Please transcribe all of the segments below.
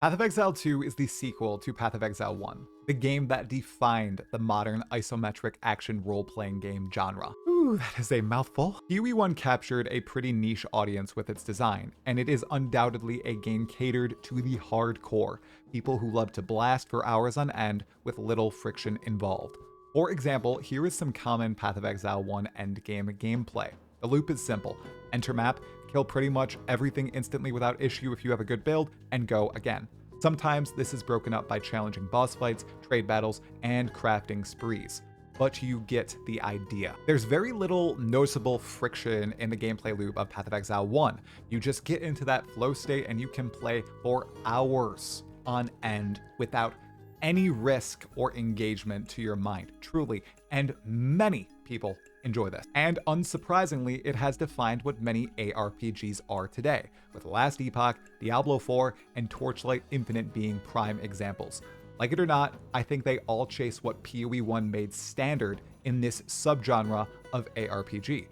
Path of Exile 2 is the sequel to Path of Exile 1, the game that defined the modern isometric action role-playing game genre. Ooh, that is a mouthful. PoE1 captured a pretty niche audience with its design, and it is undoubtedly a game catered to the hardcore, people who love to blast for hours on end with little friction involved. For example, here is some common Path of Exile 1 endgame gameplay. The loop is simple. Enter map, kill pretty much everything instantly without issue if you have a good build, and go again. Sometimes this is broken up by challenging boss fights, trade battles, and crafting sprees, but you get the idea. There's very little noticeable friction in the gameplay loop of Path of Exile 1. You just get into that flow state and you can play for hours on end without any risk or engagement to your mind, truly, and many people enjoy this. And unsurprisingly, it has defined what many ARPGs are today, with Last Epoch, Diablo 4, and Torchlight Infinite being prime examples. Like it or not, I think they all chase what PoE1 made standard in this subgenre of ARPG.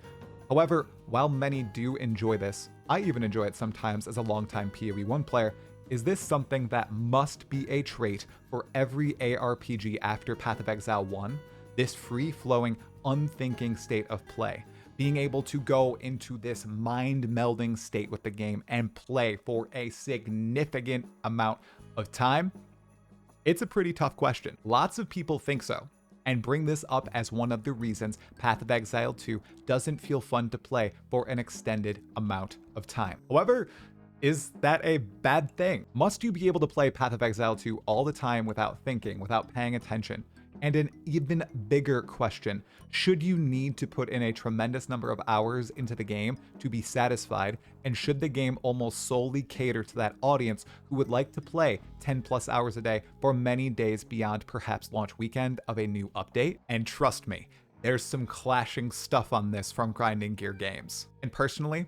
However, while many do enjoy this, I even enjoy it sometimes as a longtime PoE1 player. Is this something that must be a trait for every ARPG after Path of Exile 1? This free-flowing, unthinking state of play, being able to go into this mind-melding state with the game and play for a significant amount of time? It's a pretty tough question. Lots of people think so, and bring this up as one of the reasons Path of Exile 2 doesn't feel fun to play for an extended amount of time. However, is that a bad thing? Must you be able to play Path of Exile 2 all the time without thinking, without paying attention? And an even bigger question, should you need to put in a tremendous number of hours into the game to be satisfied? And should the game almost solely cater to that audience who would like to play 10 plus hours a day for many days beyond perhaps launch weekend of a new update? And trust me, there's some clashing stuff on this from Grinding Gear Games. And personally,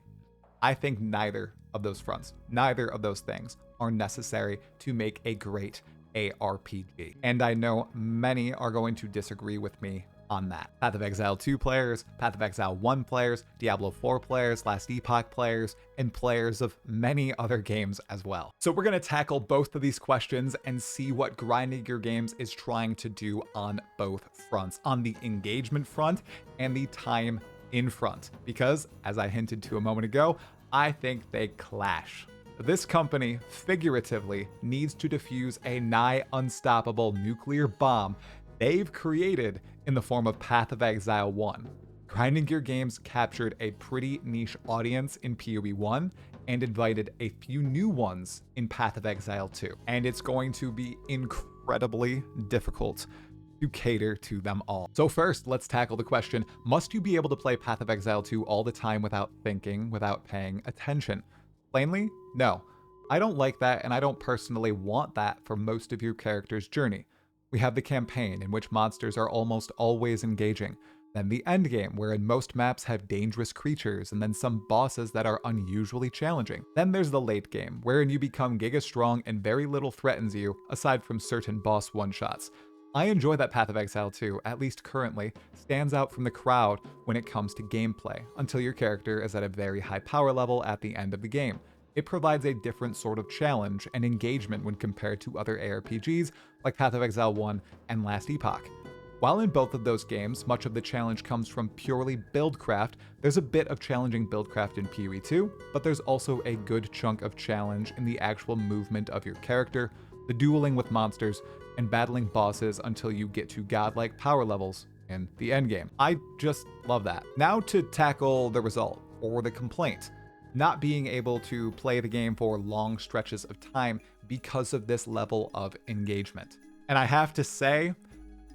I think neither of those fronts, neither of those things are necessary to make a great ARPG. And I know many are going to disagree with me on that. Path of Exile 2 players, Path of Exile 1 players, Diablo 4 players, Last Epoch players, and players of many other games as well. So we're going to tackle both of these questions and see what Grinding Gear Games is trying to do on both fronts, on the engagement front and the time in front. Because, as I hinted to a moment ago, I think they clash. This company, figuratively, needs to defuse a nigh unstoppable nuclear bomb they've created in the form of Path of Exile 1. Grinding Gear Games captured a pretty niche audience in PoE1 and invited a few new ones in Path of Exile 2. And it's going to be incredibly difficult to cater to them all. So first, let's tackle the question, must you be able to play Path of Exile 2 all the time without thinking, without paying attention? Plainly, no. I don't like that, and I don't personally want that for most of your character's journey. We have the campaign, in which monsters are almost always engaging, then the endgame, wherein most maps have dangerous creatures, and then some bosses that are unusually challenging. Then there's the late game, wherein you become giga strong and very little threatens you, aside from certain boss one-shots. I enjoy that Path of Exile 2, at least currently, stands out from the crowd when it comes to gameplay, until your character is at a very high power level at the end of the game. It provides a different sort of challenge and engagement when compared to other ARPGs like Path of Exile 1 and Last Epoch. While in both of those games, much of the challenge comes from purely buildcraft, there's a bit of challenging buildcraft in PoE 2, but there's also a good chunk of challenge in the actual movement of your character, the dueling with monsters, and battling bosses until you get to godlike power levels in the endgame. I just love that. Now to tackle the result, or the complaint. Not being able to play the game for long stretches of time because of this level of engagement. And I have to say,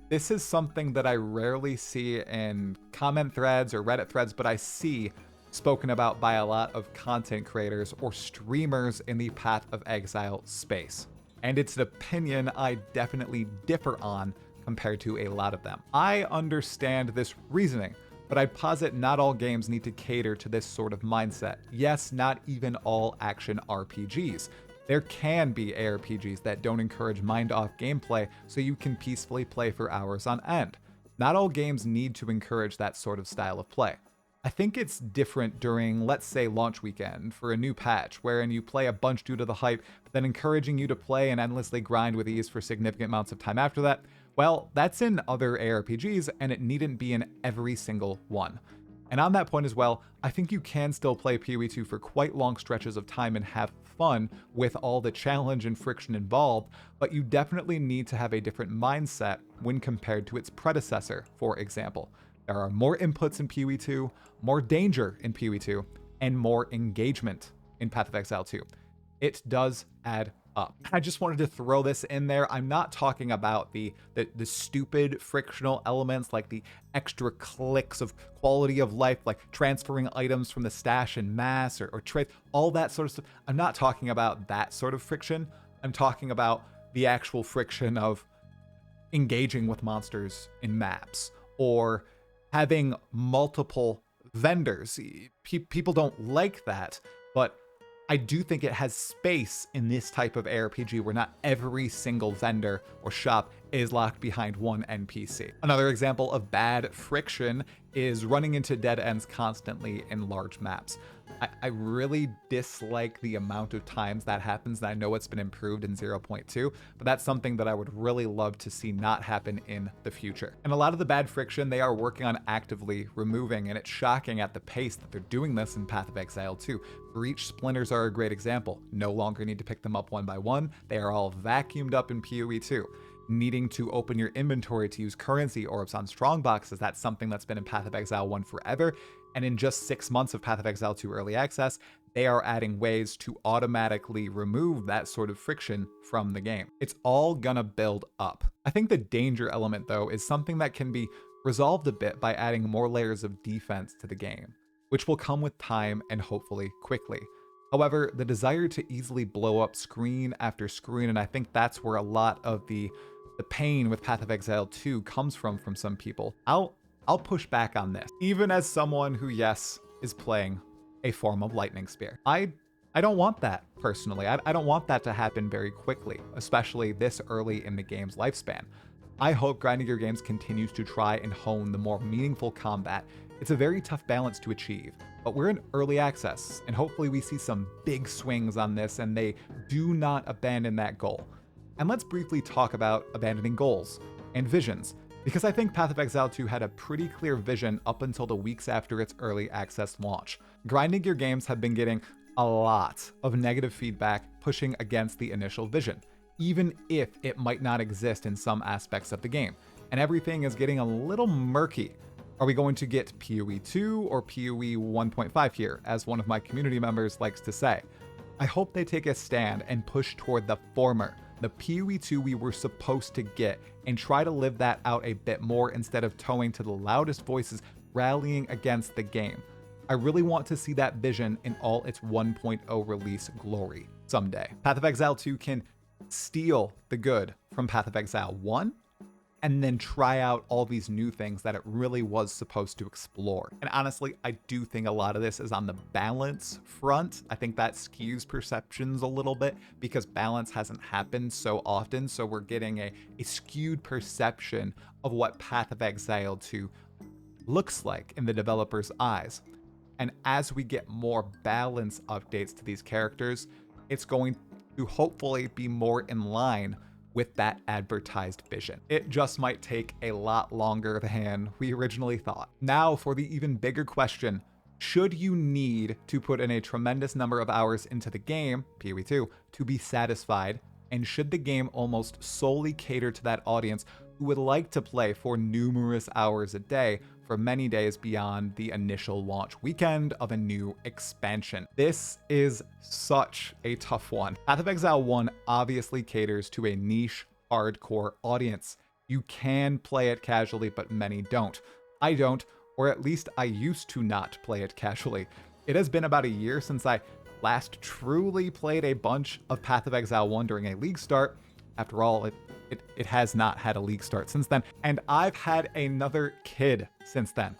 this is something that I rarely see in comment threads or Reddit threads, but I see spoken about by a lot of content creators or streamers in the Path of Exile space. And it's an opinion I definitely differ on compared to a lot of them. I understand this reasoning, but I'd posit not all games need to cater to this sort of mindset. Yes, not even all action RPGs. There can be ARPGs that don't encourage mind-off gameplay so you can peacefully play for hours on end. Not all games need to encourage that sort of style of play. I think it's different during, let's say, launch weekend for a new patch, wherein you play a bunch due to the hype, but then encouraging you to play and endlessly grind with ease for significant amounts of time after that. Well, that's in other ARPGs, and it needn't be in every single one. And on that point as well, I think you can still play PoE2 for quite long stretches of time and have fun with all the challenge and friction involved, but you definitely need to have a different mindset when compared to its predecessor, for example. There are more inputs in PoE2, more danger in PoE2, and more engagement in Path of Exile 2. It does add up. I just wanted to throw this in there. I'm not talking about the stupid frictional elements like the extra clicks of quality of life, like transferring items from the stash in mass or trade, all that sort of stuff. I'm not talking about that sort of friction. I'm talking about the actual friction of engaging with monsters in maps or having multiple vendors. People don't like that, but I do think it has space in this type of ARPG where not every single vendor or shop is locked behind one NPC. Another example of bad friction is running into dead ends constantly in large maps. I really dislike the amount of times that happens, and I know it's been improved in 0.2, but that's something that I would really love to see not happen in the future. And a lot of the bad friction they are working on actively removing, and it's shocking at the pace that they're doing this in Path of Exile 2. Breach splinters are a great example. No longer need to pick them up one by one. They are all vacuumed up in PoE 2. Needing to open your inventory to use currency orbs on strongboxes, that's something that's been in Path of Exile 1 forever. And in just 6 months of Path of Exile 2 early access, they are adding ways to automatically remove that sort of friction from the game. It's all gonna build up. I think the danger element, though, is something that can be resolved a bit by adding more layers of defense to the game, which will come with time and hopefully quickly. However, the desire to easily blow up screen after screen, and I think that's where a lot of the pain with Path of Exile 2 comes from some people. I'll push back on this. Even as someone who, yes, is playing a form of lightning spear. I don't want that, personally. I don't want that to happen very quickly, especially this early in the game's lifespan. I hope Grinding Your Games continues to try and hone the more meaningful combat. It's a very tough balance to achieve, but we're in early access, and hopefully we see some big swings on this and they do not abandon that goal. And let's briefly talk about abandoning goals and visions, because I think Path of Exile 2 had a pretty clear vision up until the weeks after its early access launch. Grinding Your Games have been getting a lot of negative feedback pushing against the initial vision, even if it might not exist in some aspects of the game, and everything is getting a little murky. Are we going to get PoE 2 or PoE 1.5 here, as one of my community members likes to say? I hope they take a stand and push toward the former, the PoE 2 we were supposed to get, and try to live that out a bit more instead of towing to the loudest voices rallying against the game. I really want to see that vision in all its 1.0 release glory someday. Path of Exile 2 can steal the good from Path of Exile 1, and then try out all these new things that it really was supposed to explore. And honestly, I do think a lot of this is on the balance front. I think that skews perceptions a little bit because balance hasn't happened so often, so we're getting a skewed perception of what Path of Exile 2 looks like in the developer's eyes. And as we get more balance updates to these characters, it's going to hopefully be more in line with that advertised vision. It just might take a lot longer than we originally thought. Now for the even bigger question, should you need to put in a tremendous number of hours into the game, PoE 2, to be satisfied? And should the game almost solely cater to that audience who would like to play for numerous hours a day for many days beyond the initial launch weekend of a new expansion? This is such a tough one. Path of Exile 1 obviously caters to a niche, hardcore audience. You can play it casually, but many don't. I don't, or at least I used to not play it casually. It has been about a year since I last truly played a bunch of Path of Exile 1 during a league start. After all, it has not had a league start since then, and I've had another kid since then.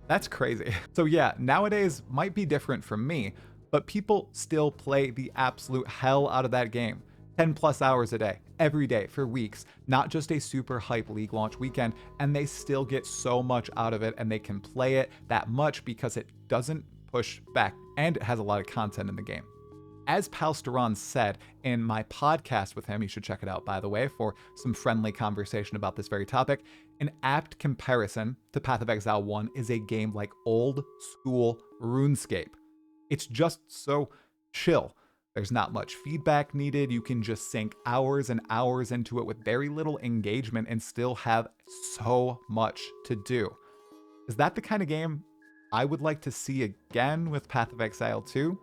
That's crazy. So yeah, nowadays might be different from me, but people still play the absolute hell out of that game. 10 plus hours a day, every day for weeks, not just a super hype league launch weekend, and they still get so much out of it and they can play it that much because it doesn't push back and it has a lot of content in the game. As Palsteron said in my podcast with him, you should check it out by the way, for some friendly conversation about this very topic, an apt comparison to Path of Exile 1 is a game like old school RuneScape. It's just so chill. There's not much feedback needed. You can just sink hours and hours into it with very little engagement and still have so much to do. Is that the kind of game I would like to see again with Path of Exile 2?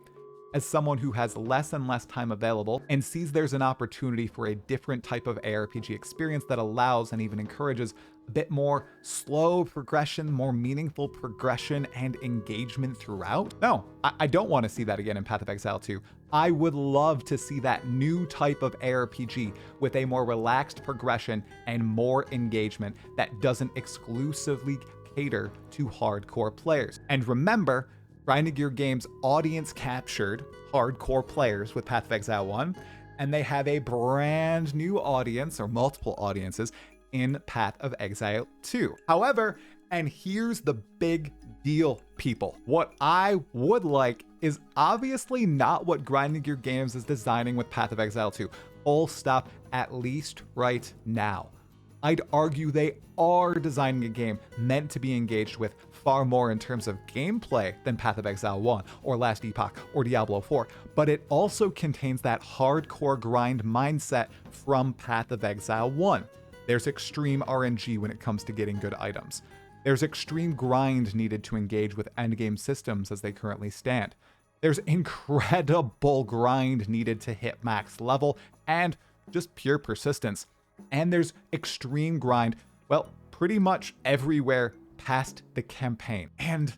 As someone who has less and less time available and sees there's an opportunity for a different type of ARPG experience that allows and even encourages a bit more slow progression, more meaningful progression and engagement throughout. No, I don't want to see that again in Path of Exile 2. I would love to see that new type of ARPG with a more relaxed progression and more engagement that doesn't exclusively cater to hardcore players. And remember, Grinding Gear Games audience captured hardcore players with Path of Exile 1, and they have a brand new audience or multiple audiences in Path of Exile 2. However, and here's the big deal, people. What I would like is obviously not what Grinding Gear Games is designing with Path of Exile 2. Full stop, at least right now. I'd argue they are designing a game meant to be engaged with far more in terms of gameplay than Path of Exile 1 or Last Epoch or Diablo 4, but it also contains that hardcore grind mindset from Path of Exile 1. There's extreme RNG when it comes to getting good items. There's extreme grind needed to engage with endgame systems as they currently stand. There's incredible grind needed to hit max level and just pure persistence. And there's extreme grind, well, pretty much everywhere past the campaign. And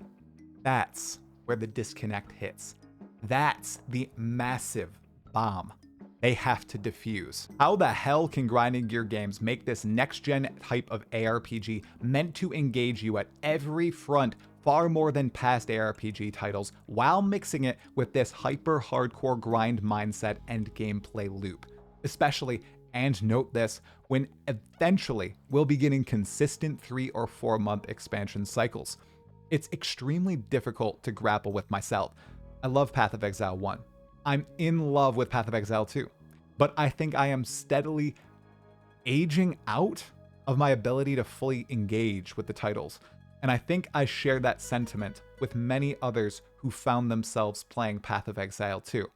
that's where the disconnect hits. That's the massive bomb they have to defuse. How the hell can Grinding Gear Games make this next-gen type of ARPG meant to engage you at every front far more than past ARPG titles while mixing it with this hyper-hardcore grind mindset and gameplay loop? Especially, and note this, when eventually we'll be getting consistent 3 or 4 month expansion cycles. It's extremely difficult to grapple with myself. I love Path of Exile 1. I'm in love with Path of Exile 2. But I think I am steadily aging out of my ability to fully engage with the titles. And I think I share that sentiment with many others who found themselves playing Path of Exile 2.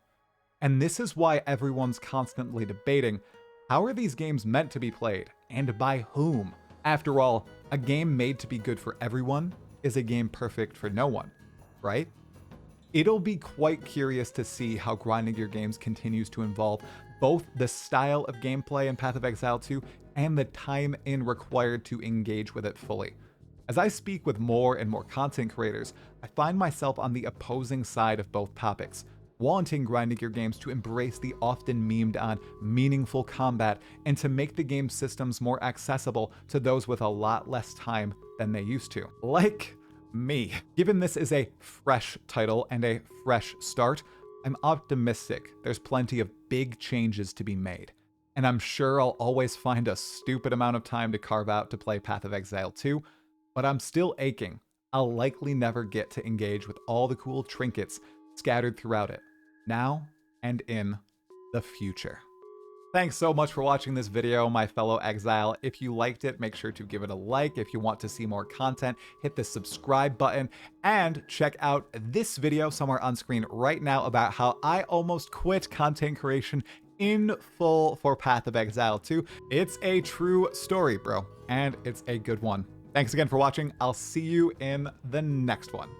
And this is why everyone's constantly debating, how are these games meant to be played, and by whom? After all, a game made to be good for everyone is a game perfect for no one, right? It'll be quite curious to see how Grinding Gear Games continues to involve both the style of gameplay in Path of Exile 2 and the time in required to engage with it fully. As I speak with more and more content creators, I find myself on the opposing side of both topics, wanting Grinding Gear Games to embrace the often memed on meaningful combat and to make the game systems more accessible to those with a lot less time than they used to. Like me. Given this is a fresh title and a fresh start, I'm optimistic there's plenty of big changes to be made. And I'm sure I'll always find a stupid amount of time to carve out to play Path of Exile 2, but I'm still aching. I'll likely never get to engage with all the cool trinkets scattered throughout it, now and in the future. Thanks so much for watching this video, my fellow exile. If you liked it, make sure to give it a like. If you want to see more content, hit the subscribe button and check out this video somewhere on screen right now about how I almost quit content creation in full for Path of Exile 2. It's a true story, bro, and it's a good one. Thanks again for watching. I'll see you in the next one.